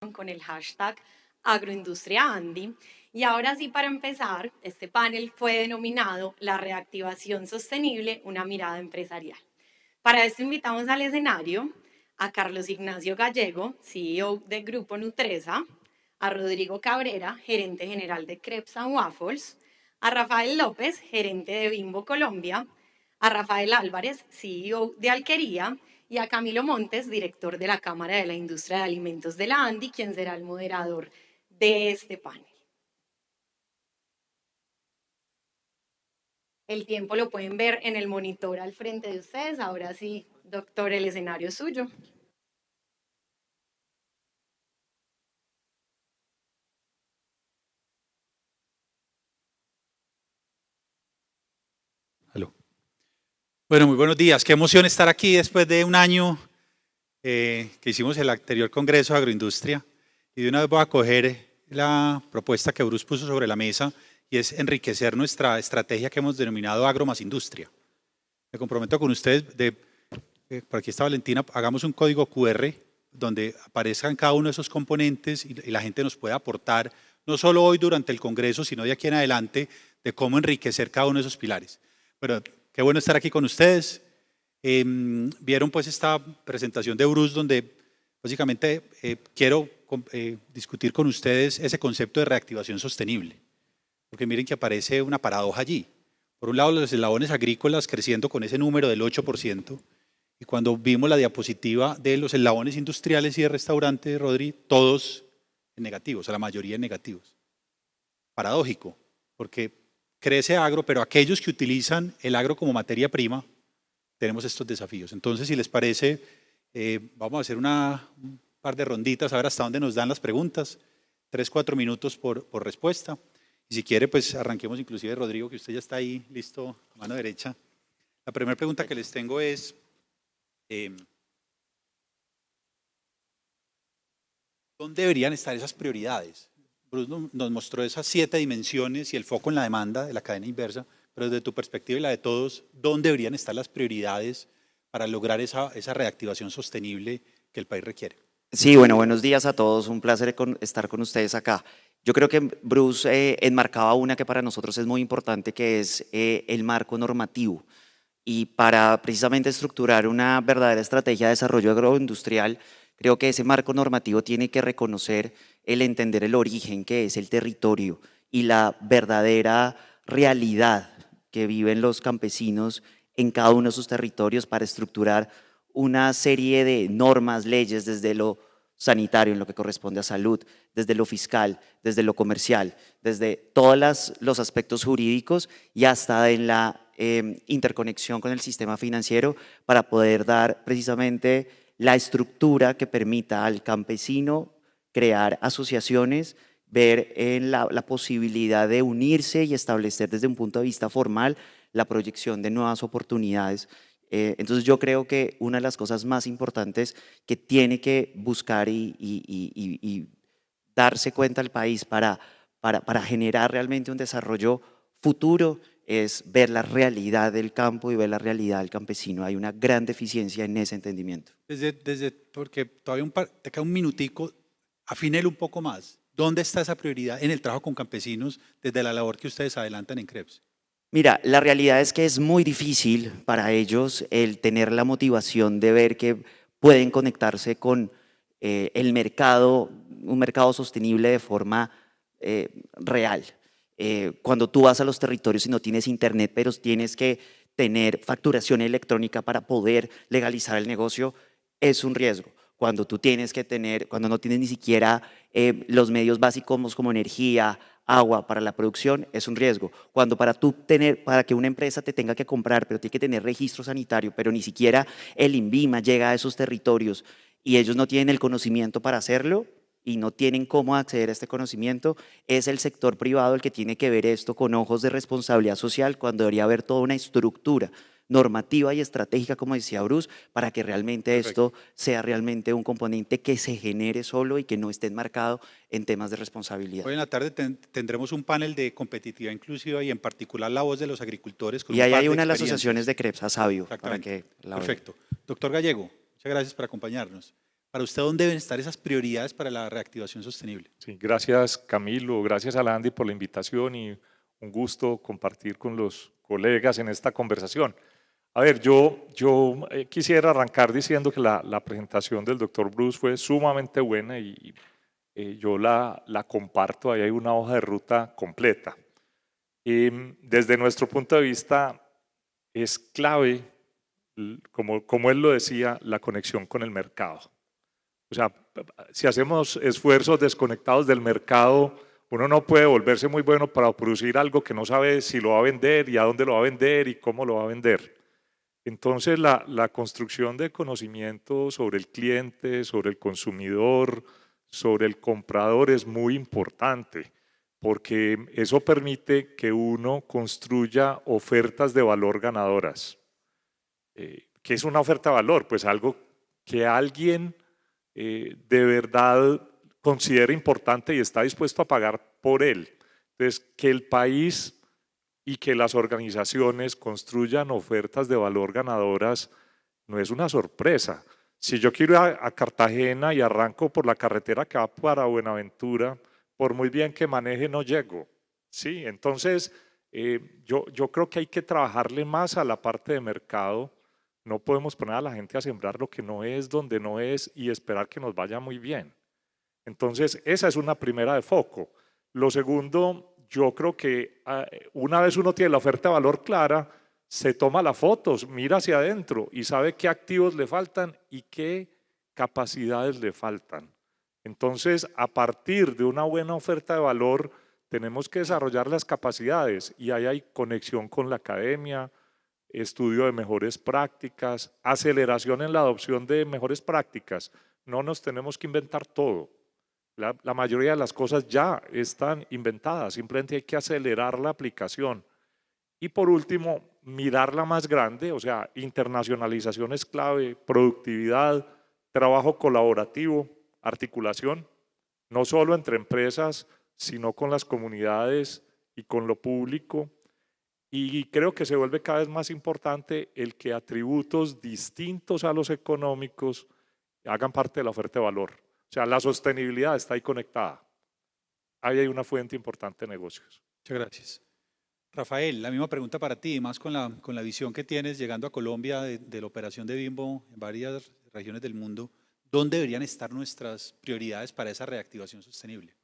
con el hashtag agroindustriaandi. Y ahora sí, para empezar, este panel fue denominado La reactivación sostenible, una mirada empresarial. Para esto invitamos al escenario a Carlos Ignacio Gallego, CEO de Grupo Nutresa, a Rodrigo Cabrera, gerente general de Crepes and Waffles, a Rafael López, gerente de Bimbo Colombia, a Rafael Álvarez, CEO de Alquería, y a Camilo Montes, director de la Cámara de la Industria de Alimentos de la ANDI, quien será el moderador de este panel. El tiempo lo pueden ver en el monitor al frente de ustedes. Ahora sí, doctor, el escenario es suyo. Aló. Bueno, muy buenos días. Qué emoción estar aquí después de un año que hicimos el anterior Congreso de Agroindustria. Y de una vez voy a coger la propuesta que Bruce puso sobre la mesa y es enriquecer nuestra estrategia que hemos denominado Agro más Industria. Me comprometo con ustedes, por aquí está Valentina, hagamos un código QR donde aparezcan cada uno de esos componentes y la gente nos pueda aportar, no solo hoy durante el Congreso, sino de aquí en adelante, de cómo enriquecer cada uno de esos pilares. Pero qué bueno estar aquí con ustedes. Vieron pues esta presentación de Bruce donde básicamente quiero discutir con ustedes ese concepto de reactivación sostenible. Porque miren que aparece una paradoja allí. Por un lado, los eslabones agrícolas creciendo con ese número del 8%, y cuando vimos la diapositiva de los eslabones industriales y de restaurante, Rodri, todos en negativos, o la mayoría en negativos. Paradójico, porque crece agro, pero aquellos que utilizan el agro como materia prima, tenemos estos desafíos. Entonces, si les parece, vamos a hacer un par de ronditas, a ver hasta dónde nos dan las preguntas. 3-4 minutos por respuesta. Y si quiere, pues arranquemos inclusive, Rodrigo, que usted ya está ahí listo, a mano derecha. La primera pregunta que les tengo es, ¿dónde deberían estar esas prioridades? Bruce nos mostró esas 7 dimensiones y el foco en la demanda de la cadena inversa, pero desde tu perspectiva y la de todos, ¿dónde deberían estar las prioridades para lograr esa reactivación sostenible que el país requiere? Sí, bueno, buenos días a todos, un placer estar con ustedes acá. Yo creo que Bruce enmarcaba una que para nosotros es muy importante, que es el marco normativo. Y para precisamente estructurar una verdadera estrategia de desarrollo agroindustrial, creo que ese marco normativo tiene que reconocer el entender el origen, que es el territorio, y la verdadera realidad que viven los campesinos en cada uno de sus territorios para estructurar una serie de normas, leyes, desde lo sanitario, en lo que corresponde a salud, desde lo fiscal, desde lo comercial, desde todos los aspectos jurídicos y hasta en la interconexión con el sistema financiero para poder dar precisamente la estructura que permita al campesino crear asociaciones, ver en la posibilidad de unirse y establecer desde un punto de vista formal la proyección de nuevas oportunidades. Entonces yo creo que una de las cosas más importantes que tiene que buscar y darse cuenta el país para generar realmente un desarrollo futuro es ver la realidad del campo y ver la realidad del campesino. Hay una gran deficiencia en ese entendimiento. Porque todavía te queda un minutico, afínelo un poco más. ¿Dónde está esa prioridad en el trabajo con campesinos desde la labor que ustedes adelantan en CREPS? Mira, la realidad es que es muy difícil para ellos el tener la motivación de ver que pueden conectarse con el mercado, un mercado sostenible de forma real. Cuando tú vas a los territorios y no tienes internet, pero tienes que tener facturación electrónica para poder legalizar el negocio, es un riesgo. Cuando tú tienes que tener, cuando no tienes ni siquiera los medios básicos como energía, agua para la producción, es un riesgo. Cuando para que una empresa te tenga que comprar, pero tiene que tener registro sanitario, pero ni siquiera el INVIMA llega a esos territorios y ellos no tienen el conocimiento para hacerlo y no tienen cómo acceder a este conocimiento, es el sector privado el que tiene que ver esto con ojos de responsabilidad social, cuando debería haber toda una estructura normativa y estratégica, como decía Bruce, para que realmente esto sea realmente un componente que se genere solo y que no esté enmarcado en temas de responsabilidad. Hoy en la tarde tendremos un panel de competitividad inclusiva y en particular la voz de los agricultores. Con Y ahí un par hay de una de las experiencias. asociaciones de CREPS, a Sabio, para Exactamente. que la Perfecto. Doctor Gallego, muchas gracias por acompañarnos. Para usted, ¿dónde deben estar esas prioridades para la reactivación sostenible? Sí, gracias Camilo, gracias a la Andy por la invitación y un gusto compartir con los colegas en esta conversación. A ver, yo quisiera arrancar diciendo que la presentación del doctor Bruce fue sumamente buena y yo la comparto, ahí hay una hoja de ruta completa. Desde nuestro punto de vista es clave, como él lo decía, la conexión con el mercado. O sea, si hacemos esfuerzos desconectados del mercado, uno no puede volverse muy bueno para producir algo que no sabe si lo va a vender y a dónde lo va a vender y cómo lo va a vender. Entonces, la construcción de conocimiento sobre el cliente, sobre el consumidor, sobre el comprador es muy importante, porque eso permite que uno construya ofertas de valor ganadoras. ¿Qué es una oferta de valor? Pues algo que alguien de verdad considera importante y está dispuesto a pagar por él. Entonces, que el país y que las organizaciones construyan ofertas de valor ganadoras no es una sorpresa. Si yo quiero ir a Cartagena y arranco por la carretera que va para Buenaventura, por muy bien que maneje no llego. ¿Sí? Entonces, yo creo que hay que trabajarle más a la parte de mercado. No podemos poner a la gente a sembrar lo que no es, donde no es y esperar que nos vaya muy bien. Entonces, esa es una primera de foco. Lo segundo, yo creo que una vez uno tiene la oferta de valor clara, se toma las fotos, mira hacia adentro y sabe qué activos le faltan y qué capacidades le faltan. Entonces, a partir de una buena oferta de valor, tenemos que desarrollar las capacidades y ahí hay conexión con la academia, estudio de mejores prácticas, aceleración en la adopción de mejores prácticas. No nos tenemos que inventar todo. La mayoría de las cosas ya están inventadas, simplemente hay que acelerar la aplicación. Y por último, mirarla más grande, o sea, internacionalización es clave, productividad, trabajo colaborativo, articulación, no solo entre empresas, sino con las comunidades y con lo público. Y creo que se vuelve cada vez más importante el que atributos distintos a los económicos hagan parte de la oferta de valor. O sea, la sostenibilidad está ahí conectada. Ahí hay una fuente importante de negocios. Muchas gracias. Rafael, la misma pregunta para ti, más con la visión que tienes llegando a Colombia de la operación de Bimbo en varias regiones del mundo. ¿Dónde deberían estar nuestras prioridades para esa reactivación sostenible?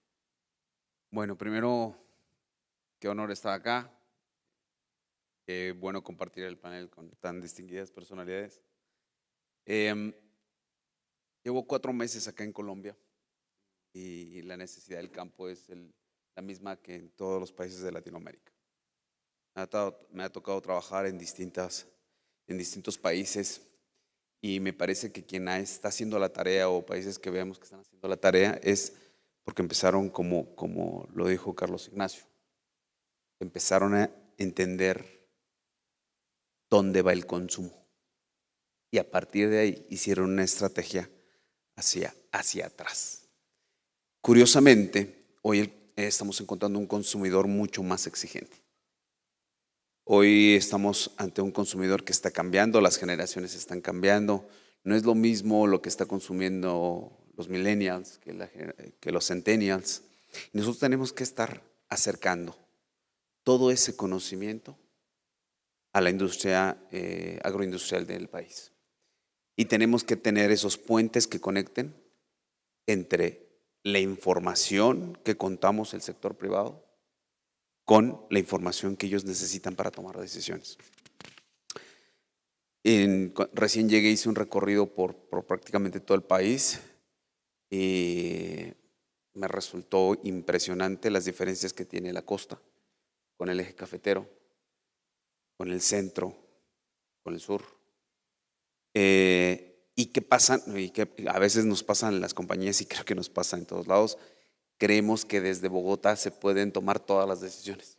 Bueno, primero, qué honor estar acá. Qué bueno compartir el panel con tan distinguidas personalidades. Llevo 4 meses acá en Colombia y la necesidad del campo es la misma que en todos los países de Latinoamérica. Me ha tocado trabajar en distintos países y me parece que quien está haciendo la tarea o países que veamos que están haciendo la tarea es porque empezaron como lo dijo Carlos Ignacio, empezaron a entender dónde va el consumo y a partir de ahí hicieron una estrategia hacia atrás. Curiosamente, hoy estamos encontrando un consumidor mucho más exigente. Hoy estamos ante un consumidor que está cambiando, las generaciones están cambiando. No es lo mismo lo que está consumiendo los millennials que los centennials. Y nosotros tenemos que estar acercando todo ese conocimiento a la industria agroindustrial del país. Y tenemos que tener esos puentes que conecten entre la información que contamos el sector privado con la información que ellos necesitan para tomar decisiones. Recién llegué, hice un recorrido por prácticamente todo el país y me resultó impresionante las diferencias que tiene la costa con el eje cafetero, con el centro, con el sur. Y qué pasa, y que a veces nos pasan en las compañías y creo que nos pasa en todos lados, creemos que desde Bogotá se pueden tomar todas las decisiones.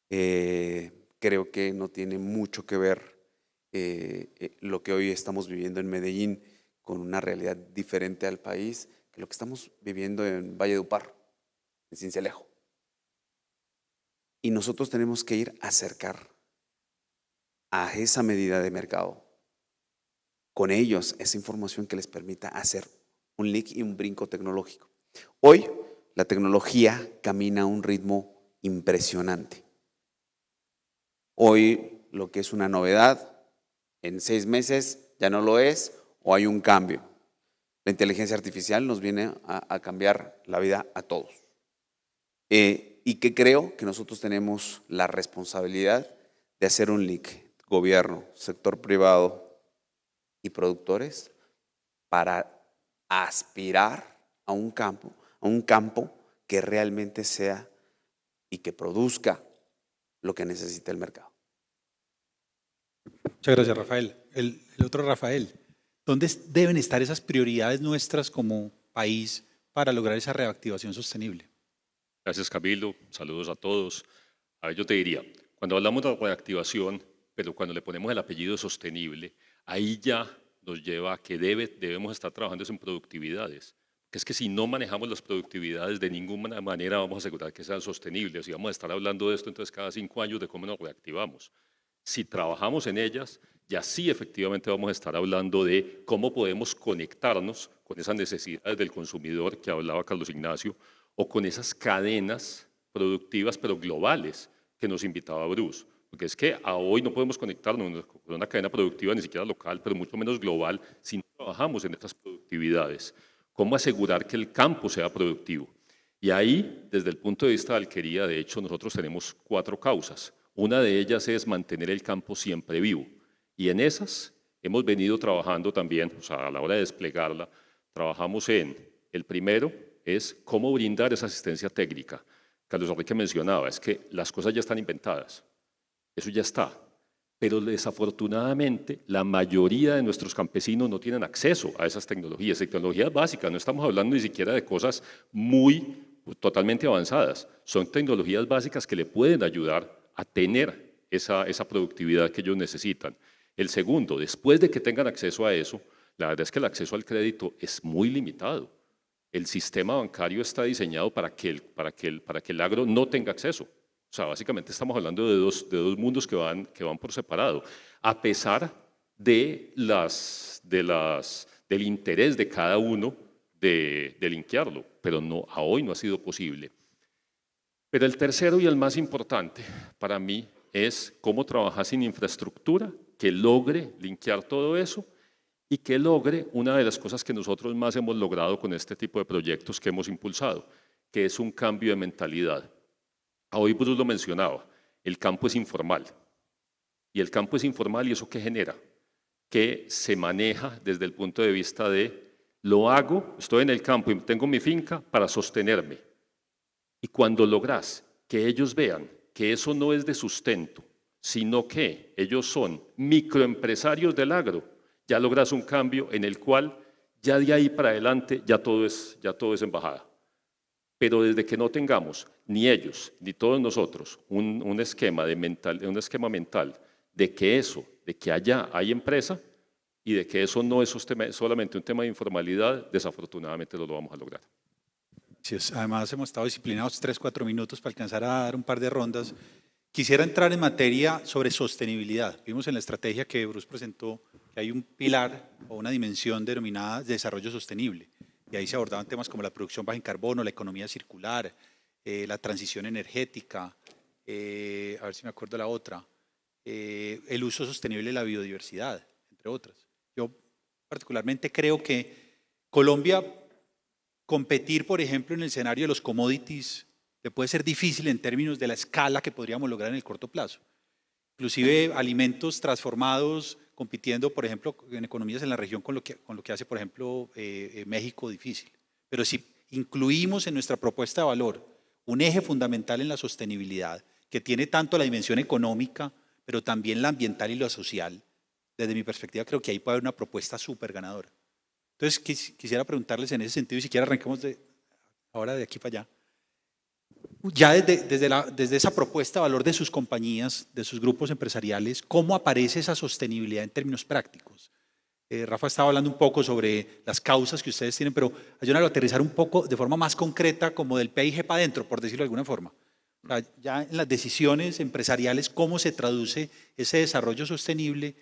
Creo que no tiene mucho que ver lo que hoy estamos viviendo en Medellín con una realidad diferente al país que lo que estamos viviendo en Valledupar, en Sincelejo. Y nosotros tenemos que ir a acercar a esa medida de mercado con ellos esa información que les permita hacer un leak y un brinco tecnológico. Hoy la tecnología camina a un ritmo impresionante. Hoy lo que es una novedad, en 6 meses ya no lo es o hay un cambio. La inteligencia artificial nos viene a cambiar la vida a todos. Y que creo que nosotros tenemos la responsabilidad de hacer un leak, gobierno, sector privado y productores, para aspirar a un campo que realmente sea y que produzca lo que necesita el mercado. Muchas gracias, Rafael. El otro Rafael, ¿dónde deben estar esas prioridades nuestras como país para lograr esa reactivación sostenible? Gracias, Camilo. Saludos a todos. A ver, yo te diría, cuando hablamos de reactivación, pero cuando le ponemos el apellido sostenible, ahí ya nos lleva a que debemos estar trabajando en productividades. Que es que si no manejamos las productividades, de ninguna manera vamos a asegurar que sean sostenibles. Y vamos a estar hablando de esto entonces cada 5 años de cómo nos reactivamos. Si trabajamos en ellas, ya sí efectivamente vamos a estar hablando de cómo podemos conectarnos con esas necesidades del consumidor que hablaba Carlos Ignacio, o con esas cadenas productivas pero globales que nos invitaba Bruce. Porque es que a hoy no podemos conectarnos con una cadena productiva ni siquiera local, pero mucho menos global, si no trabajamos en estas productividades. ¿Cómo asegurar que el campo sea productivo? Y ahí, desde el punto de vista de alquería, de hecho, nosotros tenemos 4 causas. Una de ellas es mantener el campo siempre vivo. Y en esas hemos venido trabajando también, o sea, a la hora de desplegarla, trabajamos en el primero, es cómo brindar esa asistencia técnica. Carlos Enrique mencionaba, es que las cosas ya están inventadas, eso ya está, pero desafortunadamente la mayoría de nuestros campesinos no tienen acceso a esas tecnologías básicas, no estamos hablando ni siquiera de cosas totalmente avanzadas, son tecnologías básicas que le pueden ayudar a tener esa productividad que ellos necesitan. El segundo, después de que tengan acceso a eso, la verdad es que el acceso al crédito es muy limitado. El sistema bancario está diseñado para que el agro no tenga acceso. O sea, básicamente estamos hablando de dos mundos que van por separado, a pesar del interés de cada uno de linkearlo, pero a hoy no ha sido posible. Pero el tercero y el más importante para mí es cómo trabajar sin infraestructura que logre linkear todo eso y que logre una de las cosas que nosotros más hemos logrado con este tipo de proyectos que hemos impulsado, que es un cambio de mentalidad. Hoy Bruce lo mencionaba, el campo es informal. Y el campo es informal, ¿y eso qué genera? Que se maneja desde el punto de vista de lo hago, estoy en el campo y tengo mi finca para sostenerme. Y cuando logras que ellos vean que eso no es de sustento, sino que ellos son microempresarios del agro, ya logras un cambio en el cual ya de ahí para adelante ya todo es embajada. Pero desde que no tengamos ni ellos ni todos nosotros un esquema mental de que allá hay empresa y de que eso no es solamente un tema de informalidad, desafortunadamente no lo vamos a lograr. Sí, además hemos estado disciplinados 3-4 minutos para alcanzar a dar un par de rondas. Quisiera entrar en materia sobre sostenibilidad. Vimos en la estrategia que Bruce presentó que hay un pilar o una dimensión denominada desarrollo sostenible. Y ahí se abordaban temas como la producción baja en carbono, la economía circular, la transición energética, a ver si me acuerdo la otra, el uso sostenible de la biodiversidad, entre otras. Yo particularmente creo que Colombia, competir, por ejemplo, en el escenario de los commodities, le puede ser difícil en términos de la escala que podríamos lograr en el corto plazo. Inclusive alimentos transformados, compitiendo, por ejemplo, en economías en la región con lo que hace, por ejemplo, México, difícil. Pero si incluimos en nuestra propuesta de valor un eje fundamental en la sostenibilidad, que tiene tanto la dimensión económica, pero también la ambiental y la social, desde mi perspectiva creo que ahí puede haber una propuesta súper ganadora. Entonces quisiera preguntarles en ese sentido, y si quieren arranquemos ahora de aquí para allá. Ya desde esa propuesta de valor de sus compañías, de sus grupos empresariales, ¿cómo aparece esa sostenibilidad en términos prácticos? Rafa estaba hablando un poco sobre las causas que ustedes tienen, pero ayúdanos a aterrizar un poco de forma más concreta, como del PIG para adentro, por decirlo de alguna forma. O sea, ya en las decisiones empresariales, ¿cómo se traduce ese desarrollo sostenible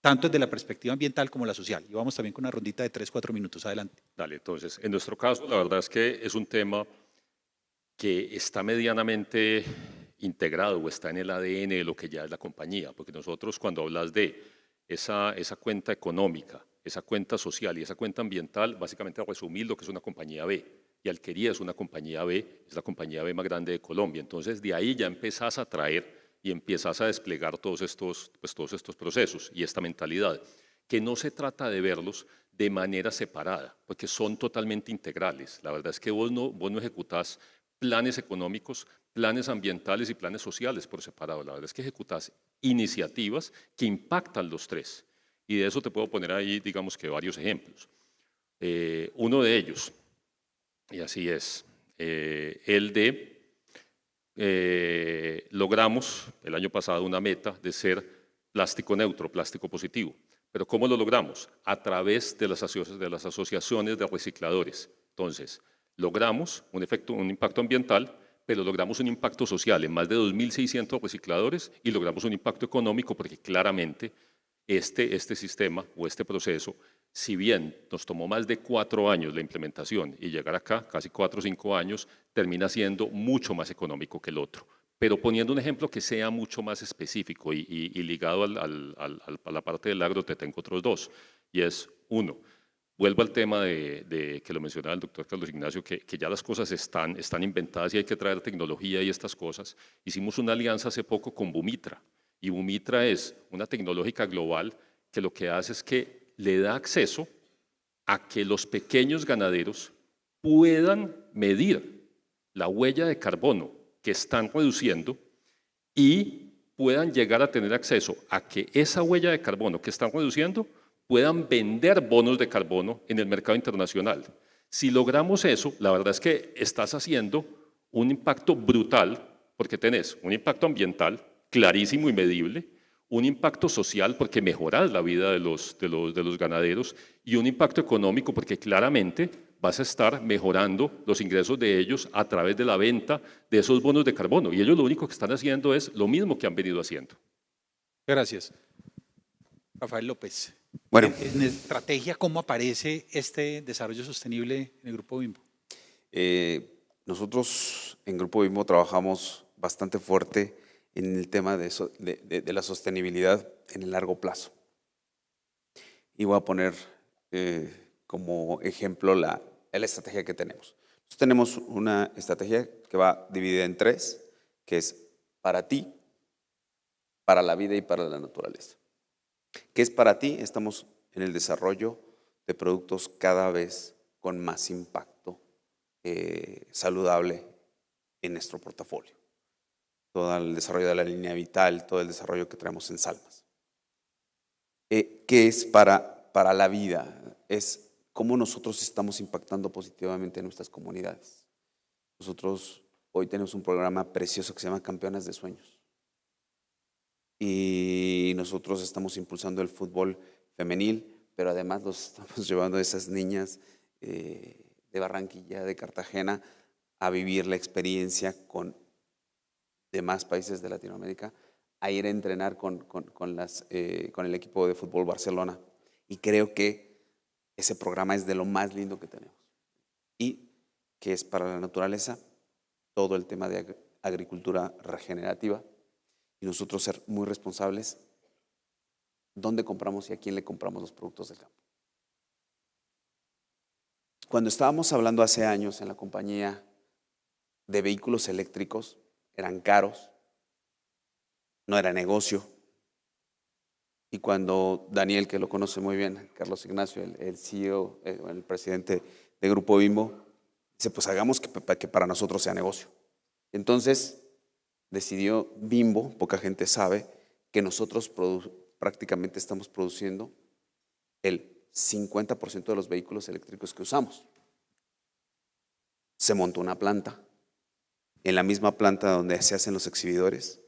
tanto desde la perspectiva ambiental como la social. Y vamos también con una rondita de 3-4 minutos. Adelante. Dale, entonces, en nuestro caso, la verdad es que es un tema que está medianamente integrado o está en el ADN de lo que ya es la compañía, porque nosotros cuando hablas de esa cuenta económica, esa cuenta social y esa cuenta ambiental, básicamente a resumir lo que es una compañía B. Y Alquería es una compañía B, es la compañía B más grande de Colombia. Entonces, de ahí ya empezás a traer y empiezas a desplegar todos estos procesos y esta mentalidad, que no se trata de verlos de manera separada, porque son totalmente integrales. La verdad es que vos no ejecutás planes económicos, planes ambientales y planes sociales por separado. La verdad es que ejecutás iniciativas que impactan los tres. Y de eso te puedo poner ahí, digamos que varios ejemplos. Uno de ellos, y así es, el de logramos el año pasado una meta de ser plástico neutro, plástico positivo. Pero ¿cómo lo logramos? A través de las asociaciones de recicladores. Entonces, logramos un impacto ambiental, pero logramos un impacto social en más de 2.600 recicladores y logramos un impacto económico porque claramente este sistema o este proceso, si bien nos tomó más de 4 años la implementación y llegar acá, casi 4 o 5 años, termina siendo mucho más económico que el otro. Pero poniendo un ejemplo que sea mucho más específico y ligado a la parte del agro, te tengo otros dos. Y es, uno, vuelvo al tema que lo mencionaba el doctor Carlos Ignacio, que ya las cosas están inventadas y hay que traer tecnología y estas cosas. Hicimos una alianza hace poco con Bumitra. Y Bumitra es una tecnológica global que lo que hace es que le da acceso a que los pequeños ganaderos puedan medir la huella de carbono que están reduciendo y puedan llegar a tener acceso a que esa huella de carbono que están reduciendo puedan vender bonos de carbono en el mercado internacional. Si logramos eso, la verdad es que estás haciendo un impacto brutal, porque tenés un impacto ambiental clarísimo y medible, un impacto social porque mejoras la vida de los ganaderos y un impacto económico porque claramente vas a estar mejorando los ingresos de ellos a través de la venta de esos bonos de carbono. Y ellos lo único que están haciendo es lo mismo que han venido haciendo. Gracias. Rafael López. Bueno. En estrategia, ¿cómo aparece este desarrollo sostenible en el Grupo Bimbo? Nosotros en Grupo Bimbo trabajamos bastante fuerte en el tema de la sostenibilidad en el largo plazo. Y voy a poner como ejemplo la estrategia que tenemos. Nosotros tenemos una estrategia que va dividida en 3, que es para ti, para la vida y para la naturaleza. ¿Qué es para ti? Estamos en el desarrollo de productos cada vez con más impacto saludable en nuestro portafolio. Todo el desarrollo de la línea vital, todo el desarrollo que traemos en Salmas. ¿Qué es para la vida? Es cómo nosotros estamos impactando positivamente en nuestras comunidades. Nosotros hoy tenemos un programa precioso que se llama Campeonas de Sueños. Y nosotros estamos impulsando el fútbol femenil, pero además los estamos llevando a esas niñas de Barranquilla, de Cartagena, a vivir la experiencia con demás países de Latinoamérica, a ir a entrenar con el equipo de fútbol Barcelona. Y creo que ese programa es de lo más lindo que tenemos. Y que es para la naturaleza, todo el tema de agricultura regenerativa, y nosotros ser muy responsables dónde compramos y a quién le compramos los productos del campo. Cuando estábamos hablando hace años en la compañía de vehículos eléctricos, eran caros, no era negocio. Y cuando Daniel, que lo conoce muy bien, Carlos Ignacio, el CEO, el presidente de Grupo Bimbo, dice, pues hagamos que para nosotros sea negocio. Entonces decidió Bimbo, poca gente sabe, que nosotros prácticamente estamos produciendo el 50% de los vehículos eléctricos que usamos. Se montó una planta, en la misma planta donde se hacen los exhibidores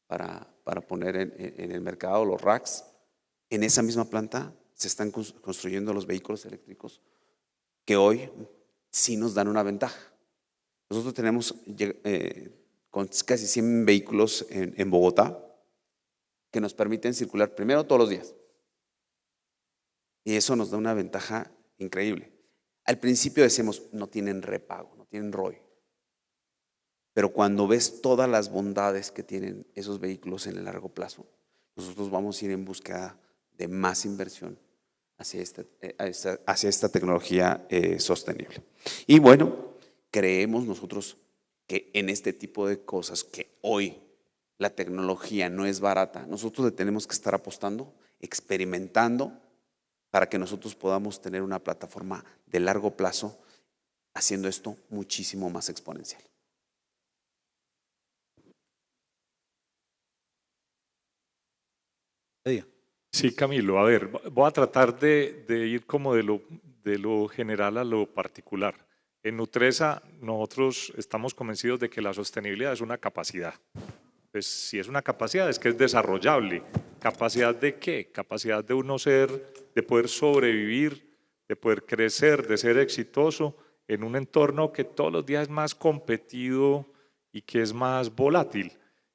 para poner en el mercado los racks. En esa misma planta se están construyendo los vehículos eléctricos que hoy sí nos dan una ventaja. Nosotros tenemos con casi 100 vehículos en Bogotá que nos permiten circular primero todos los días. Y eso nos da una ventaja increíble. Al principio decimos, no tienen repago, no tienen ROI. Pero cuando ves todas las bondades que tienen esos vehículos en el largo plazo, nosotros vamos a ir en búsqueda de más inversión hacia esta tecnología sostenible. Y bueno, creemos nosotros que en este tipo de cosas que hoy la tecnología no es barata, nosotros le tenemos que estar apostando, experimentando, para que nosotros podamos tener una plataforma de largo plazo haciendo esto muchísimo más exponencial. Sí, Camilo, a ver, voy a tratar de ir como de lo general a lo particular. En Nutresa nosotros estamos convencidos de que la sostenibilidad es una capacidad. Pues si es una capacidad es que es desarrollable. ¿Capacidad de qué? Capacidad de uno de poder sobrevivir, de poder crecer, de ser exitoso en un entorno que todos los días es más competido y que es más volátil.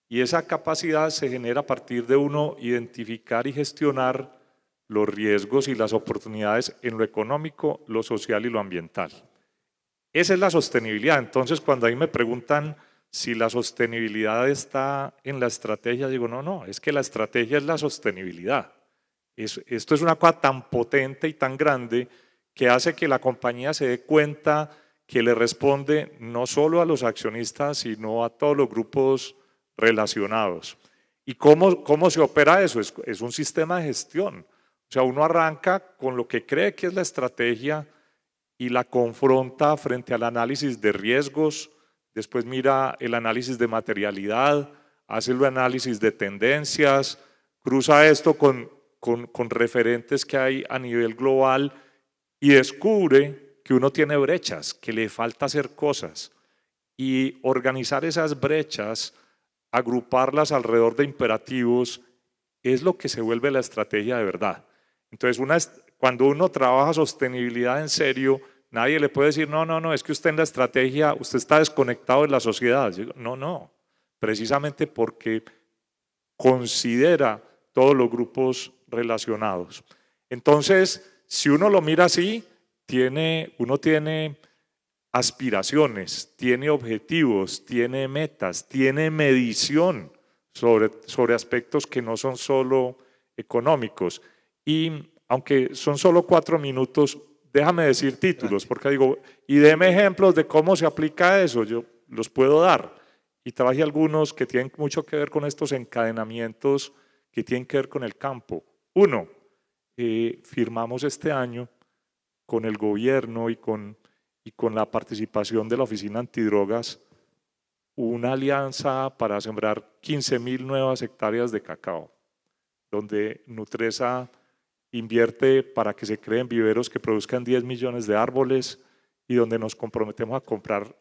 Y esa capacidad se genera a partir de uno identificar y gestionar los riesgos y las oportunidades en lo económico, lo social y lo ambiental. Esa es la sostenibilidad. Entonces, cuando ahí me preguntan si la sostenibilidad está en la estrategia, digo, no, es que la estrategia es la sostenibilidad. Esto es una cosa tan potente y tan grande que hace que la compañía se dé cuenta que le responde no solo a los accionistas, sino a todos los grupos relacionados. ¿Y cómo se opera eso? Es un sistema de gestión. O sea, uno arranca con lo que cree que es la estrategia y la confronta frente al análisis de riesgos, después mira el análisis de materialidad, hace el análisis de tendencias, cruza esto con referentes que hay a nivel global y descubre que uno tiene brechas, que le falta hacer cosas. Y organizar esas brechas, agruparlas alrededor de imperativos, es lo que se vuelve la estrategia de verdad. Entonces, cuando uno trabaja sostenibilidad en serio, nadie le puede decir, no, es que usted en la estrategia, usted está desconectado de la sociedad. No, precisamente porque considera todos los grupos relacionados. Entonces, si uno lo mira así, uno tiene aspiraciones, tiene objetivos, tiene metas, tiene medición sobre aspectos que no son solo económicos. Y aunque son solo 4 minutos, déjame decir títulos, porque digo, y deme ejemplos de cómo se aplica eso, yo los puedo dar. Y traje algunos que tienen mucho que ver con estos encadenamientos que tienen que ver con el campo. Uno, firmamos este año con el gobierno y con la participación de la Oficina Antidrogas una alianza para sembrar 15.000 nuevas hectáreas de cacao, donde Nutresa invierte para que se creen viveros que produzcan 10 millones de árboles y donde nos comprometemos a comprar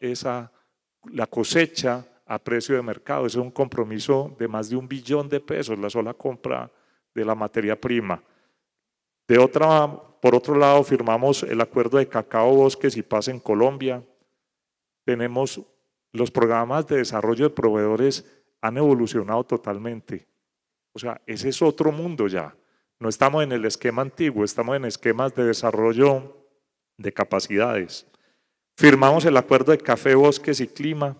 la cosecha a precio de mercado. Ese es un compromiso de más de $1 billón, la sola compra de la materia prima. Por otro lado, firmamos el acuerdo de Cacao, Bosques y Paz en Colombia. Tenemos los programas de desarrollo de proveedores han evolucionado totalmente. O sea, ese es otro mundo ya. No estamos en el esquema antiguo, estamos en esquemas de desarrollo de capacidades. Firmamos el acuerdo de Café, Bosques y Clima.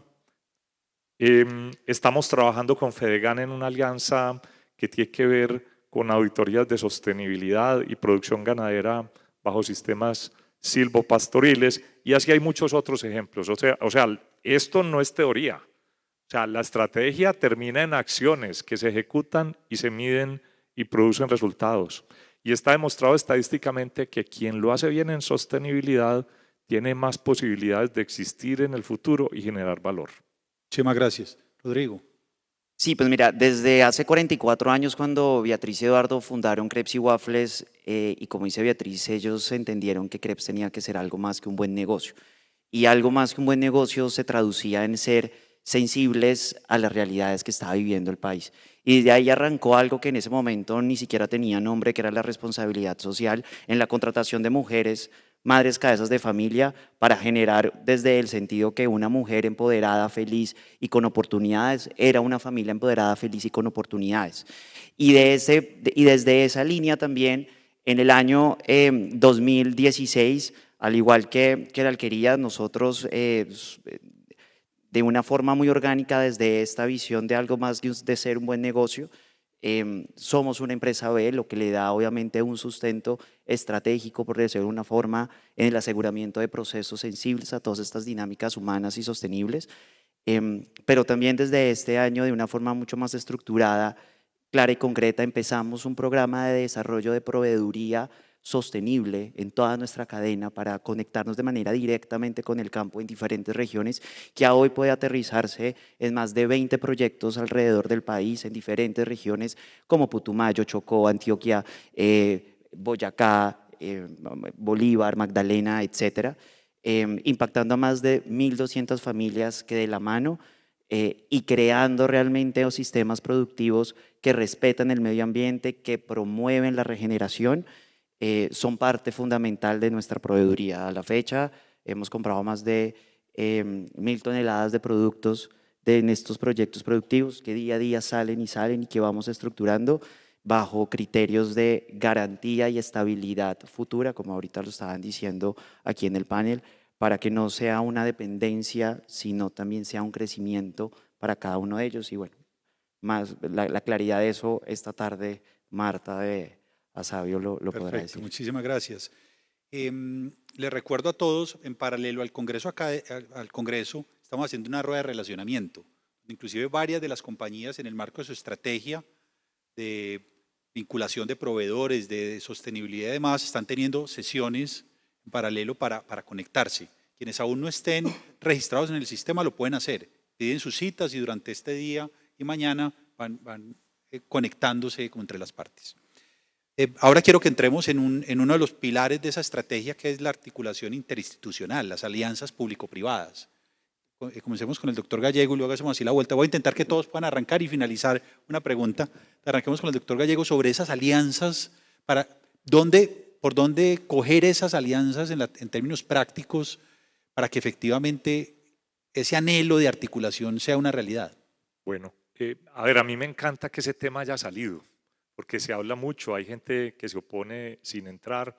Estamos trabajando con Fedegan en una alianza que tiene que ver con auditorías de sostenibilidad y producción ganadera bajo sistemas silvopastoriles, y así hay muchos otros ejemplos. O sea, esto no es teoría. O sea, la estrategia termina en acciones que se ejecutan y se miden y producen resultados. Y está demostrado estadísticamente que quien lo hace bien en sostenibilidad tiene más posibilidades de existir en el futuro y generar valor. Muchísimas gracias. Rodrigo. Sí, pues mira, desde hace 44 años cuando Beatriz y Eduardo fundaron Crepes y Waffles, y como dice Beatriz, ellos entendieron que Crepes tenía que ser algo más que un buen negocio. Y algo más que un buen negocio se traducía en ser sensibles a las realidades que estaba viviendo el país. Y de ahí arrancó algo que en ese momento ni siquiera tenía nombre, que era la responsabilidad social en la contratación de mujeres, madres cabezas de familia, para generar desde el sentido que una mujer empoderada, feliz y con oportunidades era una familia empoderada, feliz y con oportunidades. Y desde esa línea también En el año 2016, al igual que la alquería, nosotros de una forma muy orgánica desde esta visión de algo más de ser un buen negocio, somos una empresa B, lo que le da obviamente un sustento estratégico, por decirlo de una forma, en el aseguramiento de procesos sensibles a todas estas dinámicas humanas y sostenibles, pero también desde este año de una forma mucho más estructurada, clara y concreta, empezamos un programa de desarrollo de proveeduría sostenible en toda nuestra cadena para conectarnos de manera directamente con el campo en diferentes regiones, que a hoy puede aterrizarse en más de 20 proyectos alrededor del país, en diferentes regiones como Putumayo, Chocó, Antioquia, Boyacá, Bolívar, Magdalena, etcétera, impactando a más de 1.200 familias que de la mano y creando realmente sistemas productivos que respetan el medio ambiente, que promueven la regeneración, son parte fundamental de nuestra proveeduría. A la fecha hemos comprado más de 1.000 toneladas de productos en estos proyectos productivos que día a día salen y que vamos estructurando bajo criterios de garantía y estabilidad futura, como ahorita lo estaban diciendo aquí en el panel, para que no sea una dependencia, sino también sea un crecimiento para cada uno de ellos. Y bueno, más la claridad de eso esta tarde, Marta de Asabio lo podrá Perfecto, decir. muchísimas gracias. Les recuerdo a todos, en paralelo al Congreso, al Congreso, estamos haciendo una rueda de relacionamiento. Inclusive varias de las compañías en el marco de su estrategia de vinculación de proveedores, de sostenibilidad y demás, están teniendo sesiones en paralelo para conectarse. Quienes aún no estén registrados en el sistema lo pueden hacer. Piden sus citas y durante este día y mañana van conectándose entre las partes. Ahora quiero que entremos en uno de los pilares de esa estrategia, que es la articulación interinstitucional, las alianzas público-privadas. Comencemos con el doctor Gallego y luego hacemos así la vuelta. Voy a intentar que todos puedan arrancar y finalizar una pregunta. Arranquemos con el doctor Gallego sobre esas alianzas, por dónde coger esas alianzas en términos prácticos para que efectivamente ese anhelo de articulación sea una realidad. Bueno, a ver, a mí me encanta que ese tema haya salido, porque se habla mucho, hay gente que se opone sin entrar,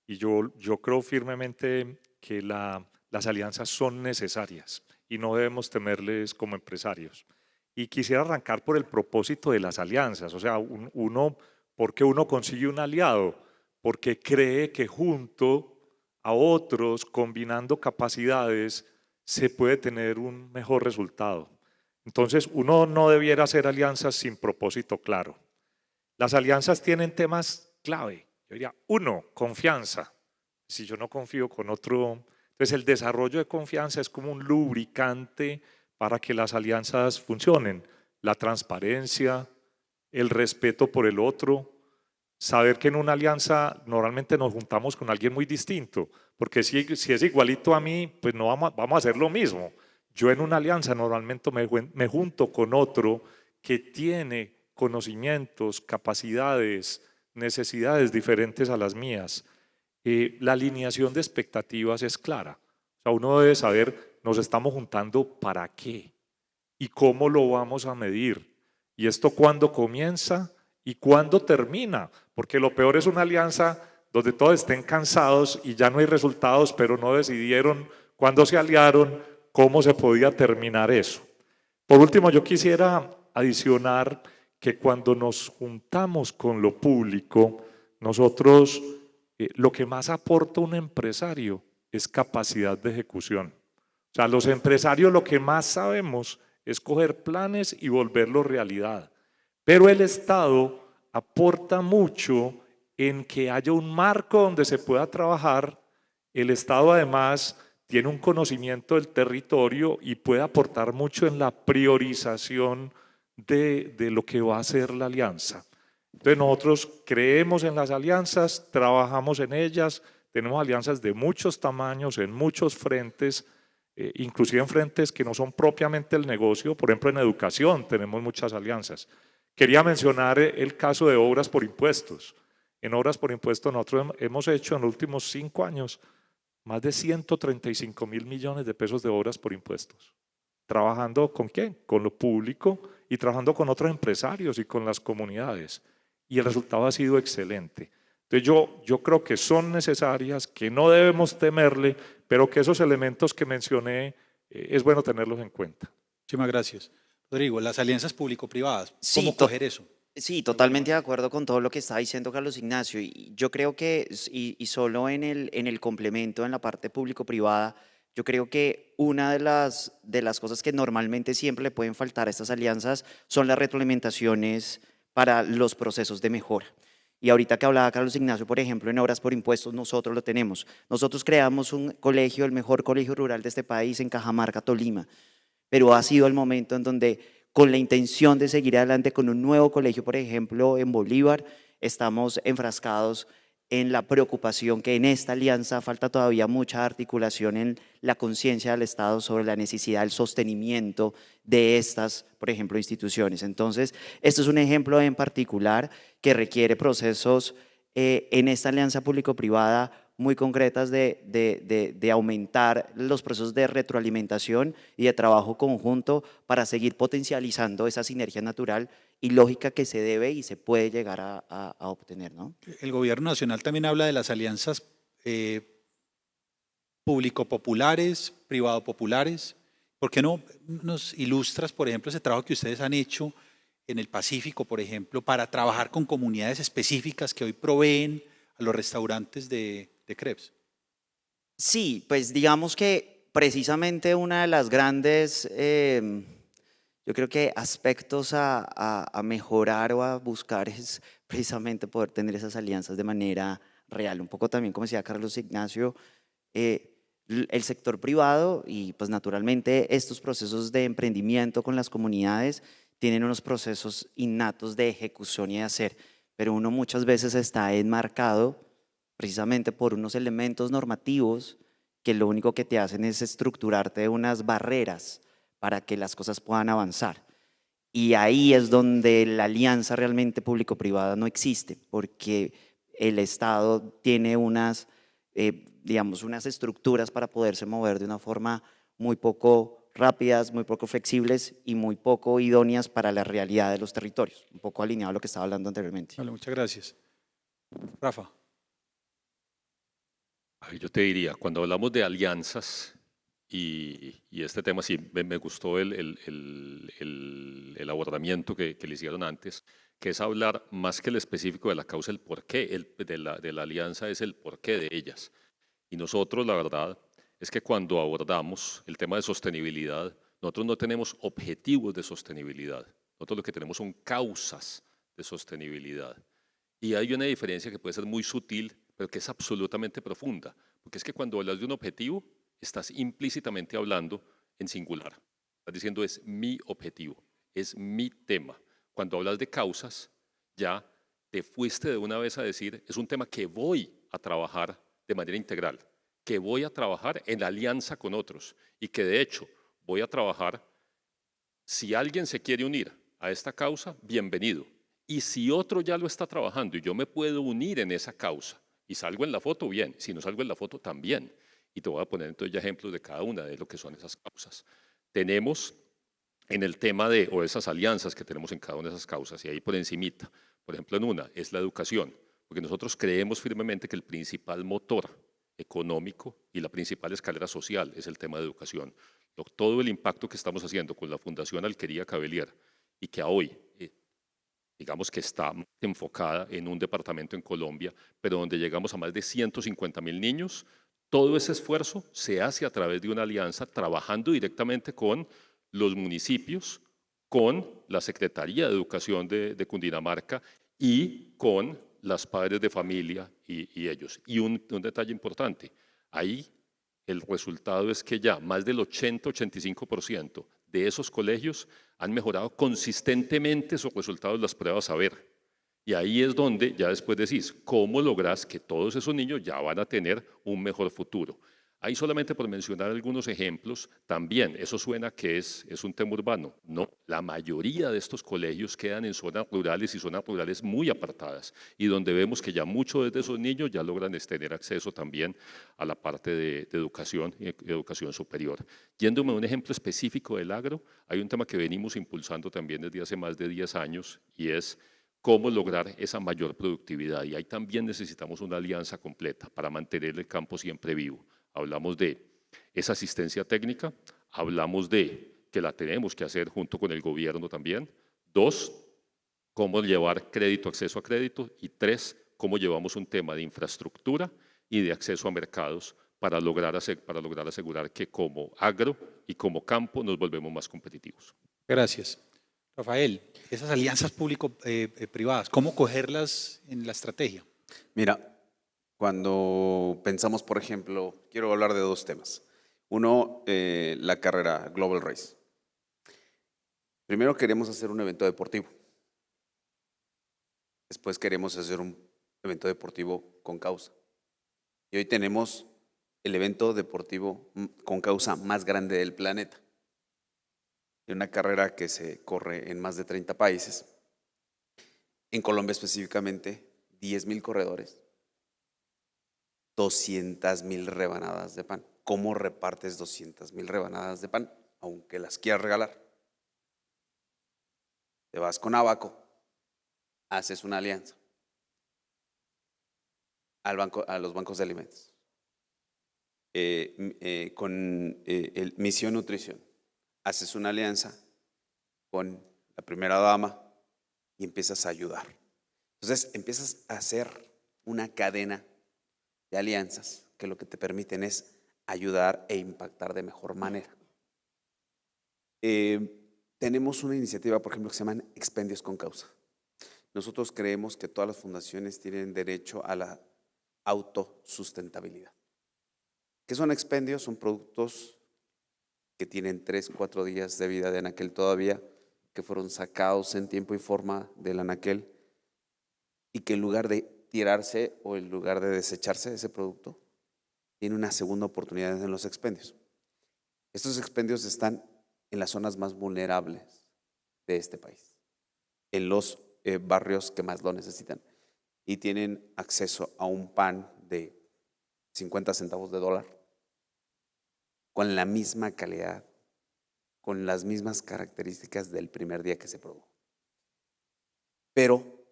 y yo creo firmemente que las alianzas son necesarias y no debemos temerles como empresarios. Y quisiera arrancar por el propósito de las alianzas, o sea, ¿por qué uno consigue un aliado? Porque cree que junto a otros, combinando capacidades, se puede tener un mejor resultado. Entonces, uno no debiera hacer alianzas sin propósito claro. Las alianzas tienen temas clave. Yo diría, uno, confianza. Si yo no confío con otro, entonces el desarrollo de confianza es como un lubricante para que las alianzas funcionen. La transparencia, el respeto por el otro, saber que en una alianza normalmente nos juntamos con alguien muy distinto, porque si es igualito a mí, pues no vamos a hacer lo mismo. Yo en una alianza normalmente me junto con otro que tiene conocimientos, capacidades, necesidades diferentes a las mías. La alineación de expectativas es clara. O sea, uno debe saber, nos estamos juntando para qué y cómo lo vamos a medir. Y esto cuándo comienza y cuándo termina. Porque lo peor es una alianza donde todos estén cansados y ya no hay resultados, pero no decidieron cuándo se aliaron, cómo se podía terminar eso. Por último, yo quisiera adicionar que cuando nos juntamos con lo público, nosotros lo que más aporta un empresario es capacidad de ejecución. O sea, los empresarios lo que más sabemos es coger planes y volverlos realidad. Pero el Estado aporta mucho en que haya un marco donde se pueda trabajar. El Estado además tiene un conocimiento del territorio y puede aportar mucho en la priorización de lo que va a ser la alianza. Entonces nosotros creemos en las alianzas, trabajamos en ellas, tenemos alianzas de muchos tamaños, en muchos frentes, inclusive en frentes que no son propiamente el negocio. Por ejemplo, en educación tenemos muchas alianzas. Quería mencionar el caso de obras por impuestos. En obras por impuestos nosotros hemos hecho en los últimos 5 años más de 135.000 millones de pesos de obras por impuestos. ¿Trabajando con quién? Con lo público y trabajando con otros empresarios y con las comunidades. Y el resultado ha sido excelente. Entonces yo creo que son necesarias, que no debemos temerle, pero que esos elementos que mencioné es bueno tenerlos en cuenta. Muchísimas gracias. Rodrigo, las alianzas público-privadas, ¿cómo Sí, coger eso? sí, totalmente de acuerdo con todo lo que está diciendo Carlos Ignacio. Y yo creo que, y solo en el complemento, en la parte público-privada, yo creo que una de las cosas que normalmente siempre le pueden faltar a estas alianzas son las retroalimentaciones para los procesos de mejora. Y ahorita que hablaba Carlos Ignacio, por ejemplo, en Obras por Impuestos, nosotros lo tenemos. Nosotros creamos un colegio, el mejor colegio rural de este país, en Cajamarca, Tolima, pero ha sido el momento en donde, con la intención de seguir adelante con un nuevo colegio, por ejemplo, en Bolívar, estamos enfrascados en la preocupación que en esta alianza falta todavía mucha articulación en la conciencia del Estado sobre la necesidad del sostenimiento de estas, por ejemplo, instituciones. Entonces, esto es un ejemplo en particular que requiere procesos en esta alianza público-privada muy concretas de aumentar los procesos de retroalimentación y de trabajo conjunto para seguir potencializando esa sinergia natural y lógica que se debe y se puede llegar a obtener, ¿no? El gobierno nacional también habla de las alianzas público-populares, privado-populares. ¿Por qué no nos ilustras, por ejemplo, ese trabajo que ustedes han hecho en el Pacífico, por ejemplo, para trabajar con comunidades específicas que hoy proveen a los restaurantes de crepes? Sí, pues digamos que precisamente una de las grandes, yo creo que aspectos a mejorar o a buscar es precisamente poder tener esas alianzas de manera real. Un poco también, como decía Carlos Ignacio, el sector privado y pues naturalmente estos procesos de emprendimiento con las comunidades tienen unos procesos innatos de ejecución y de hacer, pero uno muchas veces está enmarcado precisamente por unos elementos normativos que lo único que te hacen es estructurarte unas barreras para que las cosas puedan avanzar. Y ahí es donde la alianza realmente público-privada no existe, porque el Estado tiene unas, digamos, unas estructuras para poderse mover de una forma muy poco rápidas, muy poco flexibles y muy poco idóneas para la realidad de los territorios. Un poco alineado a lo que estaba hablando anteriormente. Vale, muchas gracias. Rafa. Yo te diría, cuando hablamos de alianzas y este tema, sí, me gustó el abordamiento que le hicieron antes, que es hablar más que el específico de la causa, el porqué de la alianza es el porqué de ellas. Y nosotros, la verdad, es que cuando abordamos el tema de sostenibilidad, nosotros no tenemos objetivos de sostenibilidad, nosotros lo que tenemos son causas de sostenibilidad. Y hay una diferencia que puede ser muy sutil, pero que es absolutamente profunda, porque es que cuando hablas de un objetivo, estás implícitamente hablando en singular. Estás diciendo es mi objetivo, es mi tema. Cuando hablas de causas, ya te fuiste de una vez a decir, es un tema que voy a trabajar de manera integral, que voy a trabajar en alianza con otros y que de hecho voy a trabajar, si alguien se quiere unir a esta causa, bienvenido. Y si otro ya lo está trabajando y yo me puedo unir en esa causa y salgo en la foto, bien. Si no salgo en la foto, también. Y te voy a poner entonces ya ejemplos de cada una de lo que son esas causas. Tenemos en el tema de, o esas alianzas que tenemos en cada una de esas causas, y ahí por encimita, por ejemplo en una, es la educación, porque nosotros creemos firmemente que el principal motor económico y la principal escalera social es el tema de educación. Todo el impacto que estamos haciendo con la Fundación Alquería Cavelier y que a hoy digamos que está enfocada en un departamento en Colombia, pero donde llegamos a más de 150.000 niños, todo ese esfuerzo se hace a través de una alianza trabajando directamente con los municipios, con la Secretaría de Educación de Cundinamarca y con las padres de familia y ellos. Y un detalle importante, ahí el resultado es que ya más del 80-85% de esos colegios han mejorado consistentemente sus resultados de las pruebas saber. Y ahí es donde ya después decís, ¿cómo lográs que todos esos niños ya van a tener un mejor futuro? Ahí solamente por mencionar algunos ejemplos, también eso suena que es un tema urbano. No, la mayoría de estos colegios quedan en zonas rurales y zonas rurales muy apartadas y donde vemos que ya muchos de esos niños ya logran tener acceso también a la parte de educación y educación superior. Yéndome a un ejemplo específico del agro, hay un tema que venimos impulsando también desde hace más de 10 años y es cómo lograr esa mayor productividad. Y ahí también necesitamos una alianza completa para mantener el campo siempre vivo. Hablamos de esa asistencia técnica, hablamos de que la tenemos que hacer junto con el gobierno también. 2, cómo llevar crédito, acceso a crédito. Y 3, cómo llevamos un tema de infraestructura y de acceso a mercados para lograr asegurar que como agro y como campo nos volvemos más competitivos. Gracias. Rafael, esas alianzas público-privadas, ¿cómo cogerlas en la estrategia? Mira, cuando pensamos, por ejemplo, quiero hablar de 2 temas. Uno, la carrera Global Race. Primero queremos hacer un evento deportivo. Después queremos hacer un evento deportivo con causa. Y hoy tenemos el evento deportivo con causa más grande del planeta. Una carrera que se corre en más de 30 países. En Colombia específicamente, 10,000 corredores, 200,000 rebanadas de pan. ¿Cómo repartes 200,000 rebanadas de pan? Aunque las quieras regalar. Te vas con Abaco, haces una alianza a los bancos de alimentos. Con el Misión Nutrición, haces una alianza con la primera dama y empiezas a ayudar. Entonces empiezas a hacer una cadena de alianzas que lo que te permiten es ayudar e impactar de mejor manera. Tenemos una iniciativa, por ejemplo, que se llama Expendios con Causa. Nosotros creemos que todas las fundaciones tienen derecho a la autosustentabilidad. ¿Qué son expendios? Son productos que tienen 3, 4 días de vida de anaquel todavía, que fueron sacados en tiempo y forma del anaquel y que en lugar de tirarse o en lugar de desecharse ese producto, tiene una segunda oportunidad en los expendios. Estos expendios están en las zonas más vulnerables de este país, en los barrios que más lo necesitan y tienen acceso a un pan de 50 centavos de dólar con la misma calidad, con las mismas características del primer día que se produjo. Pero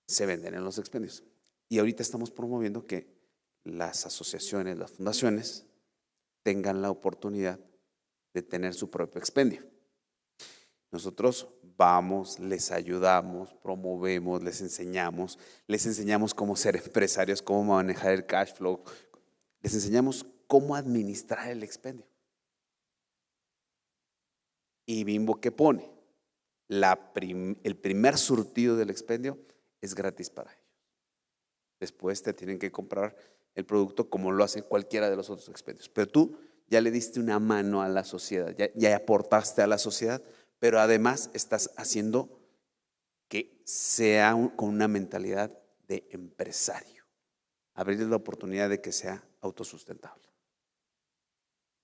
se venden en los expendios. Y ahorita estamos promoviendo que las asociaciones, las fundaciones, tengan la oportunidad de tener su propio expendio. Nosotros vamos, les ayudamos, promovemos, les enseñamos cómo ser empresarios, cómo manejar el cash flow, les enseñamos cómo administrar el expendio. Y Bimbo, ¿qué pone? El primer surtido del expendio es gratis para ellos. Después te tienen que comprar el producto como lo hace cualquiera de los otros expendios. Pero tú ya le diste una mano a la sociedad, ya aportaste a la sociedad, pero además estás haciendo que sea con una mentalidad de empresario. Abrirles la oportunidad de que sea autosustentable.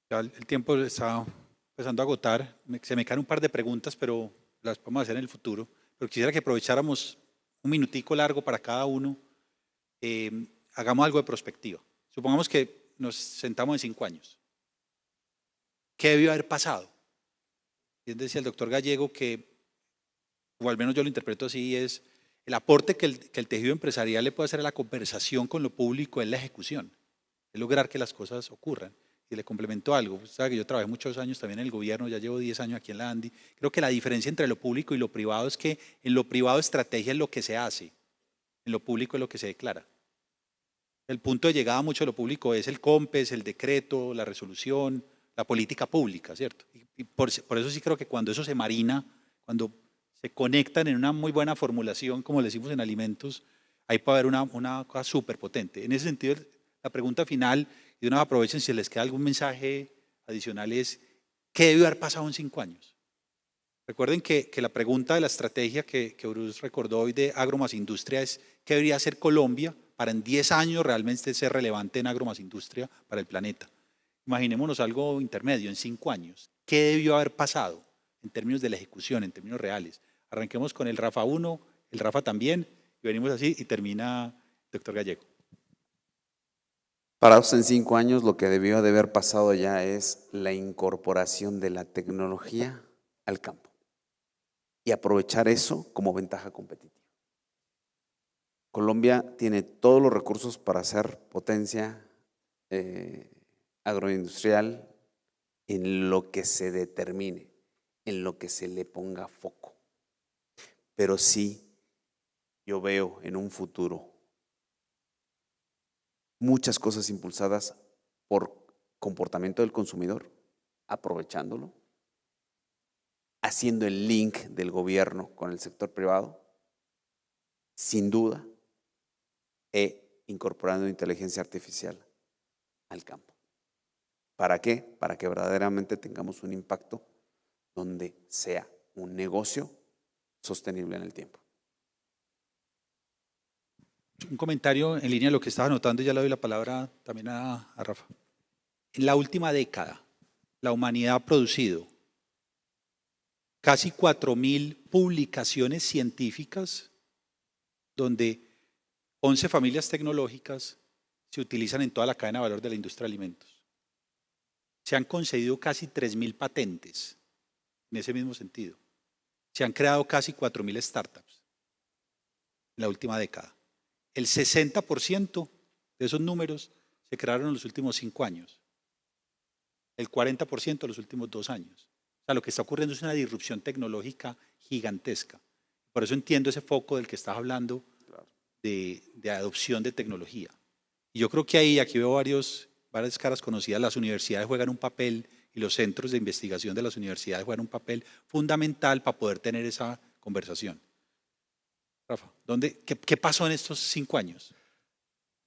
Ya el tiempo está empezando a agotar. Se me caen un par de preguntas, pero las podemos hacer en el futuro. Pero quisiera que aprovecháramos un minutico largo para cada uno. Hagamos algo de prospectiva. Supongamos que nos sentamos en 5 años. ¿Qué debió haber pasado? Y decía el doctor Gallego que, o al menos yo lo interpreto así, es el aporte que el tejido empresarial le puede hacer a la conversación con lo público es la ejecución, es lograr que las cosas ocurran. Y le complemento algo, usted sabe que yo trabajé muchos años también en el gobierno, ya llevo 10 años aquí en la ANDI. Creo que la diferencia entre lo público y lo privado es que en lo privado estrategia es lo que se hace, en lo público es lo que se declara. El punto de llegada mucho de lo público es el COMPES, el decreto, la resolución, la política pública, ¿cierto? Y por eso sí creo que cuando eso se marina, cuando se conectan en una muy buena formulación, como le decimos en alimentos, ahí puede haber una cosa súper potente. En ese sentido, la pregunta final, y de una vez aprovechen si les queda algún mensaje adicional, es ¿qué debió haber pasado en 5 años? Recuerden que la pregunta de la estrategia que Bruce recordó hoy de agro más industria es ¿qué debería hacer Colombia para en 10 años realmente ser relevante en agro más industria para el planeta? Imaginémonos algo intermedio, en 5 años. ¿Qué debió haber pasado en términos de la ejecución, en términos reales? Arranquemos con el Rafa 1, el Rafa también, y venimos así y termina el doctor Gallego. Parados en 5 años, lo que debió de haber pasado ya es la incorporación de la tecnología al campo y aprovechar eso como ventaja competitiva. Colombia tiene todos los recursos para ser potencia agroindustrial en lo que se determine, en lo que se le ponga foco. Pero sí, yo veo en un futuro muchas cosas impulsadas por comportamiento del consumidor, aprovechándolo, haciendo el link del gobierno con el sector privado, sin duda, e incorporando inteligencia artificial al campo. ¿Para qué? Para que verdaderamente tengamos un impacto donde sea un negocio sostenible en el tiempo. Un comentario en línea de lo que estaba anotando, y ya le doy la palabra también a Rafa. En la última década, la humanidad ha producido casi 4.000 publicaciones científicas donde 11 familias tecnológicas se utilizan en toda la cadena de valor de la industria de alimentos. Se han concedido casi 3.000 patentes en ese mismo sentido. Se han creado casi 4.000 startups en la última década. El 60% de esos números se crearon en los últimos 5 años. El 40% en los últimos 2 años. O sea, lo que está ocurriendo es una disrupción tecnológica gigantesca. Por eso entiendo ese foco del que estás hablando de adopción de tecnología. Y yo creo que ahí, aquí veo varias caras conocidas, las universidades juegan un papel y los centros de investigación de las universidades juegan un papel fundamental para poder tener esa conversación. Rafa, ¿qué pasó en estos 5 años?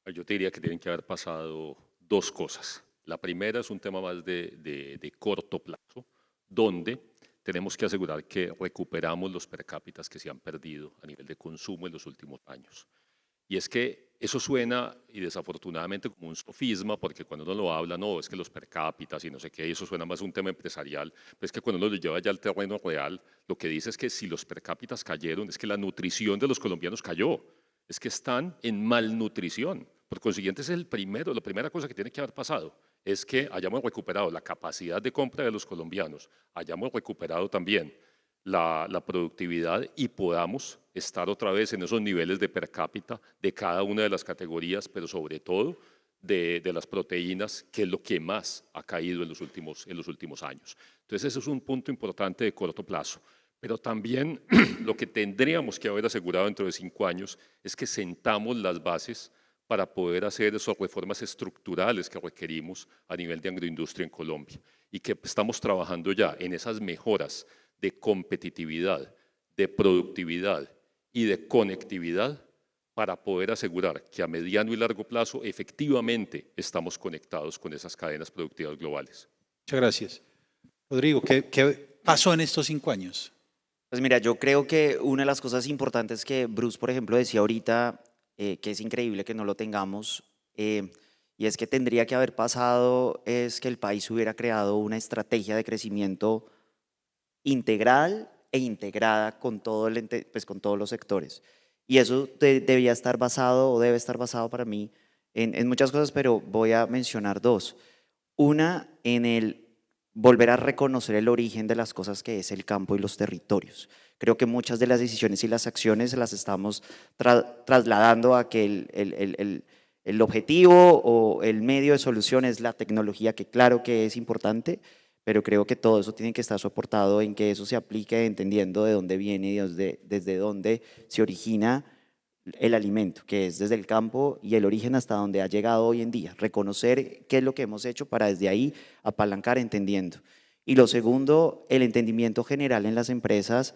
Yo te diría que tienen que haber pasado dos cosas. La primera es un tema más de corto plazo, donde tenemos que asegurar que recuperamos los per cápitas que se han perdido a nivel de consumo en los últimos años. Y es que eso suena, y desafortunadamente, como un sofisma, porque cuando uno lo habla, no, es que los per cápitas y no sé qué, eso suena más a un tema empresarial, pero es que cuando uno lo lleva ya al terreno real, lo que dice es que si los per cápitas cayeron, es que la nutrición de los colombianos cayó, es que están en malnutrición. Por consiguiente, ese es la primera cosa que tiene que haber pasado, es que hayamos recuperado la capacidad de compra de los colombianos, hayamos recuperado también la productividad y podamos estar otra vez en esos niveles de per cápita de cada una de las categorías, pero sobre todo de las proteínas, que es lo que más ha caído en los últimos años. Entonces, eso es un punto importante de corto plazo. Pero también lo que tendríamos que haber asegurado dentro de 5 años es que sentamos las bases para poder hacer esas reformas estructurales que requerimos a nivel de agroindustria en Colombia y que estamos trabajando ya en esas mejoras de competitividad, de productividad y de conectividad para poder asegurar que a mediano y largo plazo efectivamente estamos conectados con esas cadenas productivas globales. Muchas gracias. Rodrigo, ¿qué pasó en estos 5 años? Pues mira, yo creo que una de las cosas importantes que Bruce, por ejemplo, decía ahorita, que es increíble que no lo tengamos, y es que tendría que haber pasado, es que el país hubiera creado una estrategia de crecimiento integral e integrada con, con todos los sectores. Y eso debía estar basado, o debe estar basado para mí, en muchas cosas, pero voy a mencionar 2. Una, en el volver a reconocer el origen de las cosas que es el campo y los territorios. Creo que muchas de las decisiones y las acciones las estamos trasladando a que el objetivo o el medio de solución es la tecnología, que claro que es importante, pero creo que todo eso tiene que estar soportado en que eso se aplique entendiendo de dónde viene y desde dónde se origina el alimento, que es desde el campo y el origen hasta donde ha llegado hoy en día. Reconocer qué es lo que hemos hecho para desde ahí apalancar entendiendo. Y lo segundo, el entendimiento general en las empresas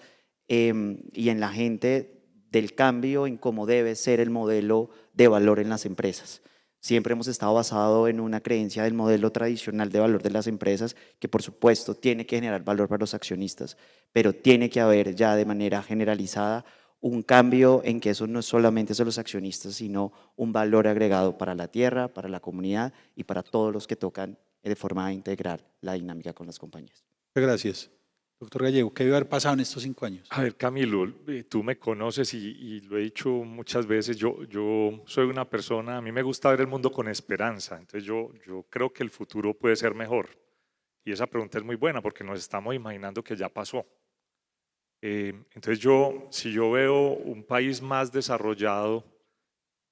y en la gente del cambio en cómo debe ser el modelo de valor en las empresas. Siempre hemos estado basado en una creencia del modelo tradicional de valor de las empresas, que por supuesto tiene que generar valor para los accionistas, pero tiene que haber ya de manera generalizada un cambio en que eso no es solamente de los accionistas, sino un valor agregado para la tierra, para la comunidad y para todos los que tocan de forma integral la dinámica con las compañías. Muchas gracias. Doctor Gallego, ¿qué debe haber pasado en estos 5 años? A ver, Camilo, tú me conoces y lo he dicho muchas veces, yo soy una persona, a mí me gusta ver el mundo con esperanza, entonces yo creo que el futuro puede ser mejor. Y esa pregunta es muy buena porque nos estamos imaginando que ya pasó. Entonces si yo veo un país más desarrollado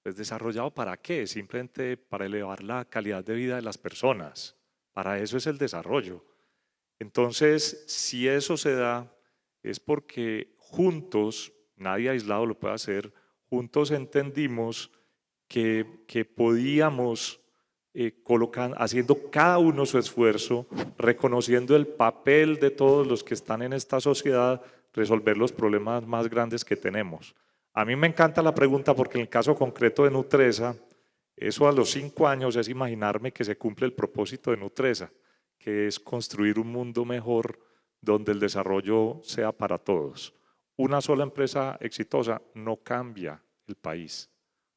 Pues ¿desarrollado para qué? Simplemente para elevar la calidad de vida de las personas. Para eso es el desarrollo. Entonces, si eso se da, es porque juntos, nadie aislado lo puede hacer, juntos entendimos que podíamos, haciendo cada uno su esfuerzo, reconociendo el papel de todos los que están en esta sociedad, resolver los problemas más grandes que tenemos. A mí me encanta la pregunta porque en el caso concreto de Nutresa, eso a los 5 años es imaginarme que se cumple el propósito de Nutresa, que es construir un mundo mejor donde el desarrollo sea para todos. Una sola empresa exitosa no cambia el país.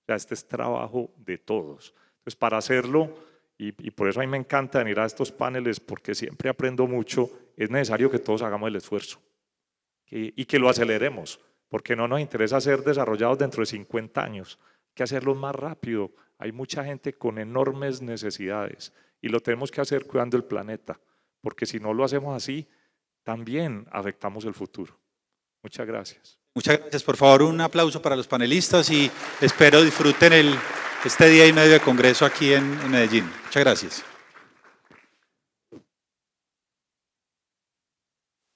O sea, este es trabajo de todos. Entonces, para hacerlo, y por eso a mí me encanta venir a estos paneles, porque siempre aprendo mucho, es necesario que todos hagamos el esfuerzo y que lo aceleremos, porque no nos interesa ser desarrollados dentro de 50 años, hay que hacerlo más rápido. Hay mucha gente con enormes necesidades y lo tenemos que hacer cuidando el planeta, porque si no lo hacemos así, también afectamos el futuro. Muchas gracias. Muchas gracias. Por favor, un aplauso para los panelistas y espero disfruten este día y medio de congreso aquí en Medellín. Muchas gracias.